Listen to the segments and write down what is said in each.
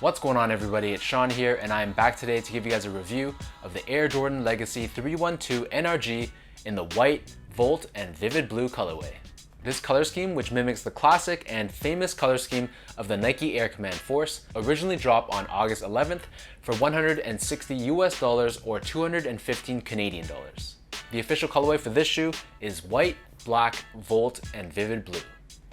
What's going on, everybody? It's Sean here, and I am back today to give you guys a review of the Air Jordan Legacy 312 NRG in the white, volt, and vivid blue colorway. This color scheme, which mimics the classic and famous color scheme of the Nike Air Command Force, originally dropped on August 11th for $160 US or 215 Canadian dollars. The official colorway for this shoe is white, black, volt, and vivid blue.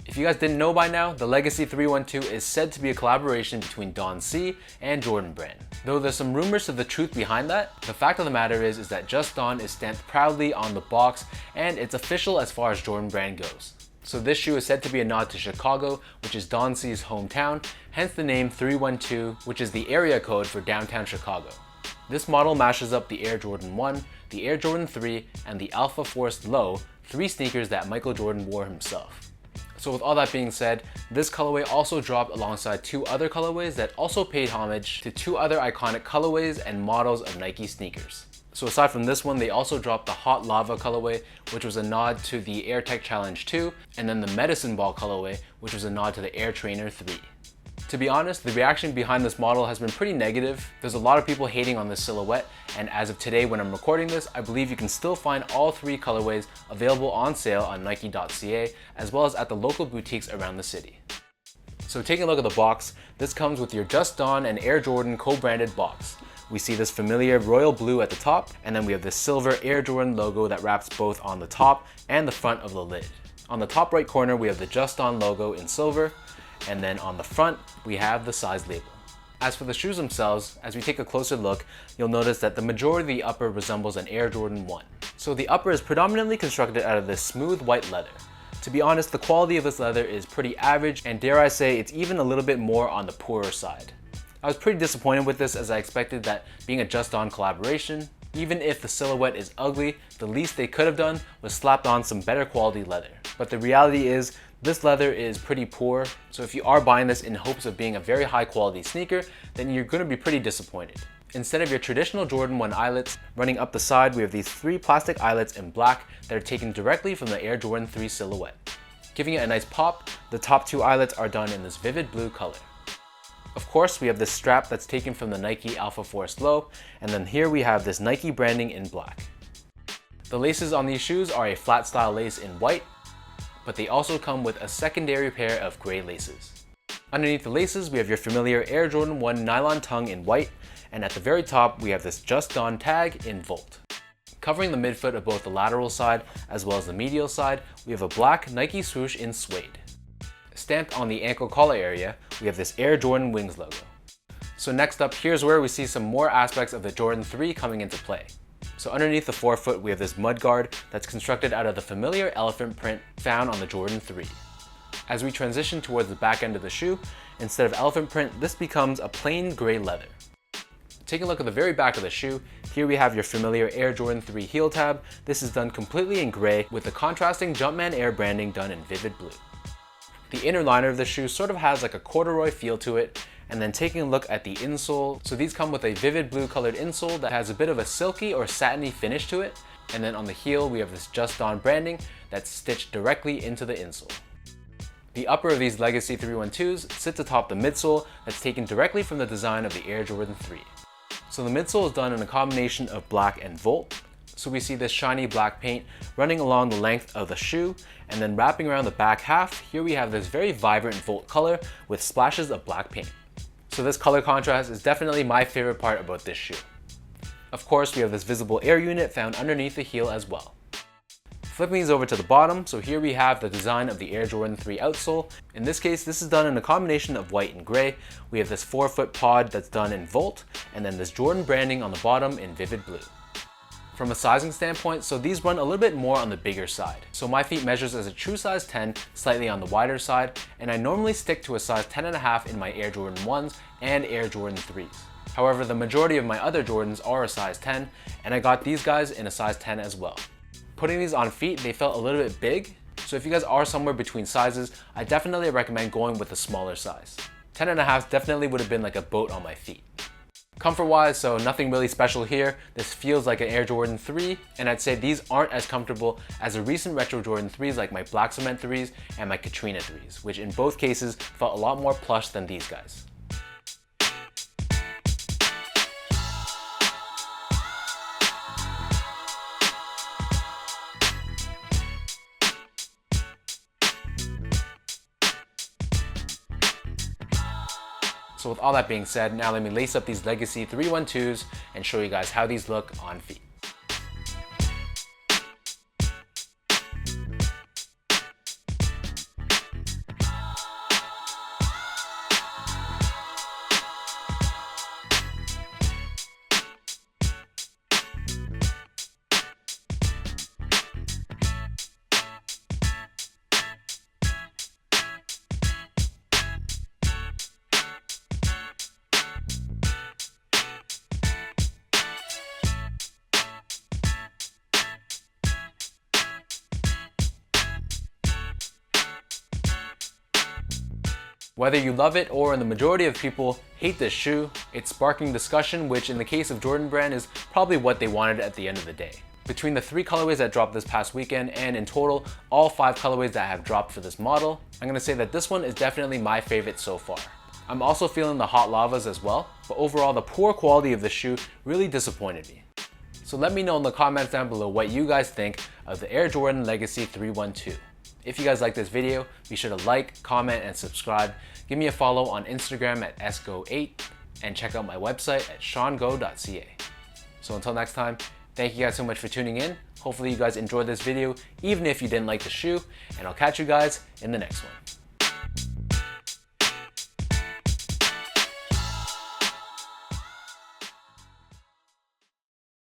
If you guys didn't know by now, the Legacy 312 is said to be a collaboration between Don C and Jordan Brand. Though there's some rumors to the truth behind that, the fact of the matter is that Just Don is stamped proudly on the box and it's official as far as Jordan Brand goes. So this shoe is said to be a nod to Chicago, which is Don C's hometown, hence the name 312, which is the area code for downtown Chicago. This model mashes up the Air Jordan 1, the Air Jordan 3, and the Alpha Force Low, three sneakers that Michael Jordan wore himself. So with all that being said, this colorway also dropped alongside two other colorways that also paid homage to two other iconic colorways and models of Nike sneakers. So aside from this one, they also dropped the Hot Lava colorway, which was a nod to the Air Tech Challenge 2, and then the Medicine Ball colorway, which was a nod to the Air Trainer 3. To be honest, the reaction behind this model has been pretty negative. There's a lot of people hating on this silhouette, and as of today when I'm recording this, I believe you can still find all three colorways available on sale on Nike.ca, as well as at the local boutiques around the city. So taking a look at the box, this comes with your Just Don and Air Jordan co-branded box. We see this familiar royal blue at the top, and then we have this silver Air Jordan logo that wraps both on the top and the front of the lid. On the top right corner, we have the Just Don logo in silver, and then on the front, we have the size label. As for the shoes themselves, as we take a closer look, you'll notice that the majority of the upper resembles an Air Jordan 1. So the upper is predominantly constructed out of this smooth white leather. To be honest, the quality of this leather is pretty average, and dare I say, it's even a little bit more on the poorer side. I was pretty disappointed with this, as I expected that being a Just Don collaboration, even if the silhouette is ugly, the least they could have done was slapped on some better quality leather. But the reality is, this leather is pretty poor, so if you are buying this in hopes of being a very high quality sneaker, then you're going to be pretty disappointed. Instead of your traditional Jordan 1 eyelets, running up the side we have these three plastic eyelets in black that are taken directly from the Air Jordan 3 silhouette. Giving it a nice pop, the top two eyelets are done in this vivid blue color. Of course, we have this strap that's taken from the Nike Alpha Force Low, and then here we have this Nike branding in black. The laces on these shoes are a flat style lace in white, but they also come with a secondary pair of gray laces. Underneath the laces, we have your familiar Air Jordan 1 nylon tongue in white, and at the very top, we have this Just Don tag in volt. Covering the midfoot of both the lateral side as well as the medial side, we have a black Nike swoosh in suede. Stamped on the ankle collar area, we have this Air Jordan Wings logo. So next up, here's where we see some more aspects of the Jordan 3 coming into play. So underneath the forefoot, we have this mud guard that's constructed out of the familiar elephant print found on the Jordan 3. As we transition towards the back end of the shoe, instead of elephant print, this becomes a plain gray leather. Taking a look at the very back of the shoe, here we have your familiar Air Jordan 3 heel tab. This is done completely in gray with the contrasting Jumpman Air branding done in vivid blue. The inner liner of the shoe sort of has like a corduroy feel to it. And then taking a look at the insole, so these come with a vivid blue colored insole that has a bit of a silky or satiny finish to it. And then on the heel, we have this Just Don branding that's stitched directly into the insole. The upper of these Legacy 312s sits atop the midsole that's taken directly from the design of the Air Jordan 3. So the midsole is done in a combination of black and volt. So we see this shiny black paint running along the length of the shoe, and then wrapping around the back half, here we have this very vibrant volt color with splashes of black paint. So this color contrast is definitely my favorite part about this shoe. Of course, we have this visible air unit found underneath the heel as well. Flipping these over to the bottom, so here we have the design of the Air Jordan 3 outsole. In this case, this is done in a combination of white and gray. We have this forefoot pod that's done in volt, and then this Jordan branding on the bottom in vivid blue. From a sizing standpoint, so these run a little bit more on the bigger side. So my feet measures as a true size 10, slightly on the wider side, and I normally stick to a size 10.5 in my Air Jordan 1s and Air Jordan 3s. However, the majority of my other Jordans are a size 10, and I got these guys in a size 10 as well. Putting these on feet, they felt a little bit big, so if you guys are somewhere between sizes, I definitely recommend going with a smaller size. 10.5 definitely would have been like a boat on my feet. Comfort wise, so nothing really special here. This feels like an Air Jordan 3, and I'd say these aren't as comfortable as the recent retro Jordan 3s like my Black Cement 3s and my Katrina 3s, which in both cases felt a lot more plush than these guys. So with all that being said, now let me lace up these Legacy 312s and show you guys how these look on feet. Whether you love it or the majority of people hate this shoe, it's sparking discussion, which in the case of Jordan Brand is probably what they wanted at the end of the day. Between the 3 colorways that dropped this past weekend and in total all 5 colorways that have dropped for this model, I'm gonna say that this one is definitely my favorite so far. I'm also feeling the hot lavas as well, but overall the poor quality of the shoe really disappointed me. So let me know in the comments down below what you guys think of the Air Jordan Legacy 312. If you guys like this video, be sure to like, comment, and subscribe. Give me a follow on Instagram at sgo8 and check out my website at seango.ca. So until next time, thank you guys so much for tuning in. Hopefully you guys enjoyed this video, even if you didn't like the shoe, and I'll catch you guys in the next one.